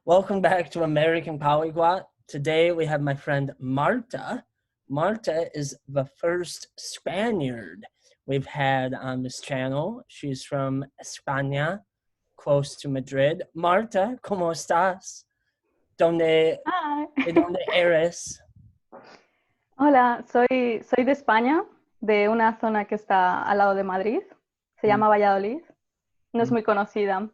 Welcome back to American Polyglot. Today we have my friend Marta. Marta is the first Spaniard we've had on this channel. She's from España, close to Madrid. Marta, ¿cómo estás? Hi. ¿De dónde eres? Hola, soy de España, de una zona que está al lado de Madrid. Se llama Valladolid. No es muy conocida.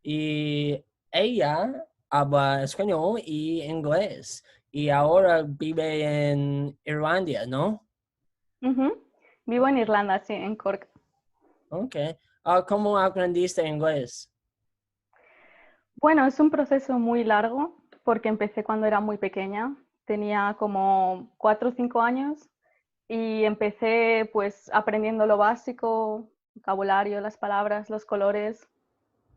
Y ella habla español y inglés. Y ahora vive en Irlanda, ¿no? Ujú. Vivo en Irlanda, sí, en Cork. Ok. ¿Cómo aprendiste inglés? Bueno, es un proceso muy largo porque empecé cuando era muy pequeña. Tenía como 4 o 5 años y empecé pues aprendiendo lo básico, vocabulario, las palabras, los colores.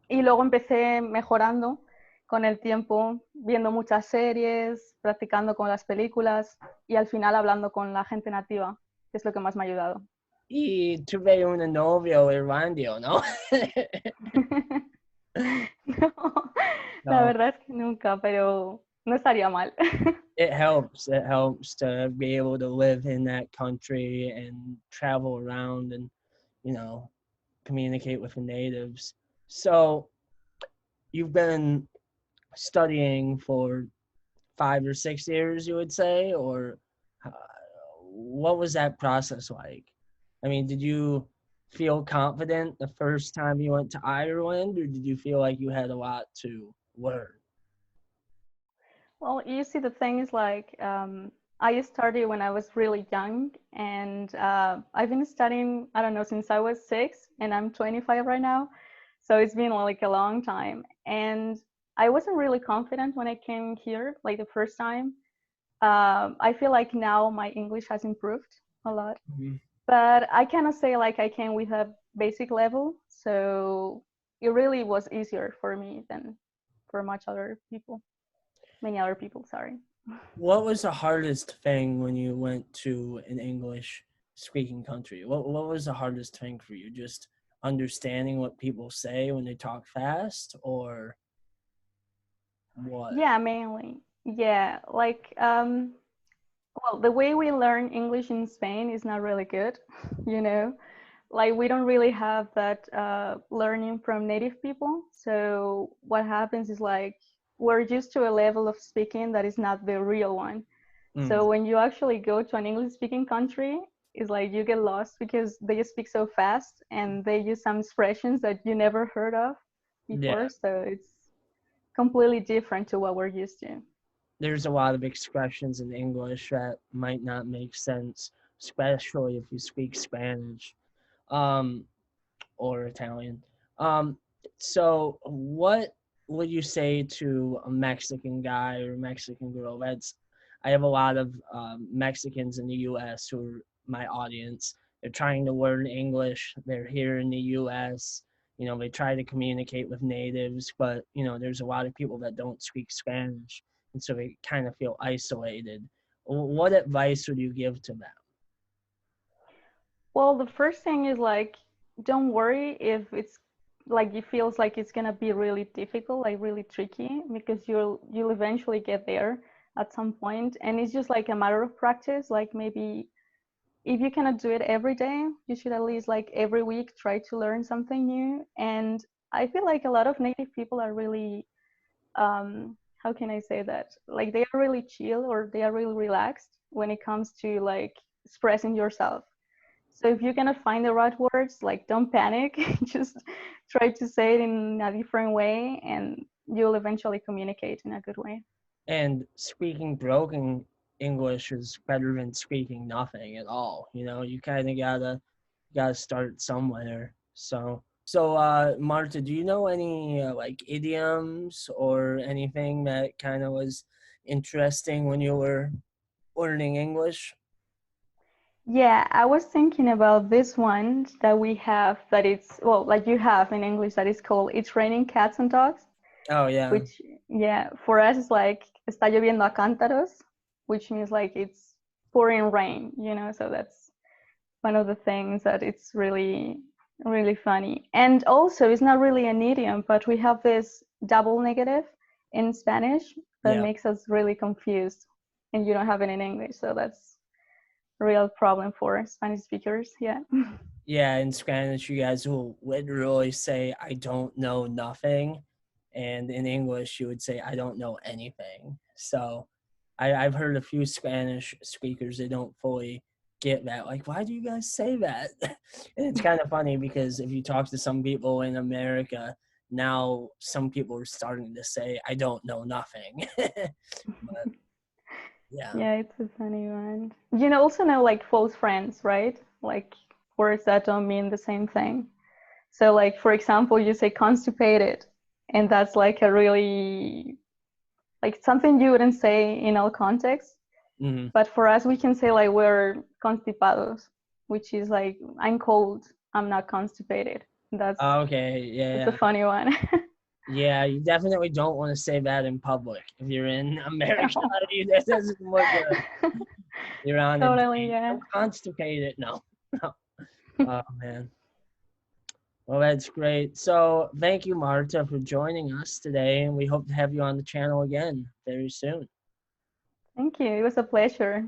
Y luego empecé mejorando con el tiempo, viendo muchas series, practicando con las películas y al final hablando con la gente nativa, que es lo que más me ha ayudado. Y tuve un novio irlandés, ¿no? No, la No, verdad es que nunca, pero no estaría mal. it helps. It helps to be able to live in that country and travel around and, you know, communicate with the natives. So you've been studying for 5 or 6 years, you would say, or uh, what was that process like? I mean, did you feel confident the first time you went to Ireland, or did you feel like you had a lot to learn? Well, you see, the thing is like I started when I was really young, and I've been studying, I don't know, since I was 6, and I'm 25 right now. So it's been like a long time. And I wasn't really confident when I came here, like the first time. I feel like now my English has improved a lot, Mm-hmm. but I cannot say like I came with a basic level. So it really was easier for me than for many other people, sorry. What was the hardest thing when you went to an English speaking country? What was the hardest thing for you? Just understanding what people say when they talk fast, or what? Yeah, mainly. Yeah, like well, the way we learn English in Spain is not really good, you know. Like we don't really have that learning from native people. So what happens is like we're used to a level of speaking that is not the real one. Mm, So when you actually go to an English speaking country, it's like you get lost because they speak so fast and they use some expressions that you never heard of yeah, before. So it's completely different to what we're used to. there's a lot of expressions in English that might not make sense, especially if you speak Spanish, um, or Italian. Um, so what would you say to a Mexican guy or Mexican girl? I have a lot of Mexicans in the U.S. who are my audience. They're trying to learn English. They're here in the U.S. They try to communicate with natives, but there's a lot of people that don't speak Spanish, and so they kind of feel isolated. What advice would you give to them? Well, the first thing is like, don't worry if it's like it feels like it's gonna be really difficult, like really tricky, because you'll eventually get there at some point, and it's just like a matter of practice. Like maybe if you cannot do it every day, you should at least like every week try to learn something new. And I feel like a lot of native people are really, how can I say that? Like they are really chill or they are really relaxed when it comes to like expressing yourself. So if you cannot find the right words, like don't panic, just try to say it in a different way and you'll eventually communicate in a good way. And speaking broken English is better than speaking nothing at all. You kind of gotta start somewhere. So Marta, do you know any like idioms or anything that kind of was interesting when you were learning English? Yeah, I was thinking about this one that we have that it's, well, like you have in English that is called It's Raining Cats and Dogs, Oh yeah, which, yeah, for us it's like Está lloviendo a cántaros, which means like it's pouring rain, so that's one of the things that it's really, really funny. And also, it's not really an idiom, but we have this double negative. in Spanish that Yeah. makes us really confused, and you don't have it in English. So that's a real problem for Spanish speakers. Yeah. Yeah, in Spanish, you guys will literally say, I don't know nothing. And in English, you would say, I don't know anything. So I've heard a few Spanish speakers that don't fully get that. Like, why do you guys say that? And it's kind of funny because if you talk to some people in America, now some people are starting to say, I don't know nothing. But yeah. Yeah, it's a funny one. Also know like false friends, right? Like words that don't mean the same thing. So like for example, you say constipated, and that's like a really like something you wouldn't say in all contexts. Mm-hmm. But for us, we can say like we're constipados, which is like I'm cold, I'm not constipated. That's Okay. it's a Yeah. funny one. Yeah, you definitely don't want to say that in public. If you're in America, No. that doesn't look good. You're on a Totally, date. yeah. I'm constipated. No, no. Oh, man. Well, that's great. So thank you, Marta, for joining us today, and we hope to have you on the channel again very soon. Thank you. It was a pleasure.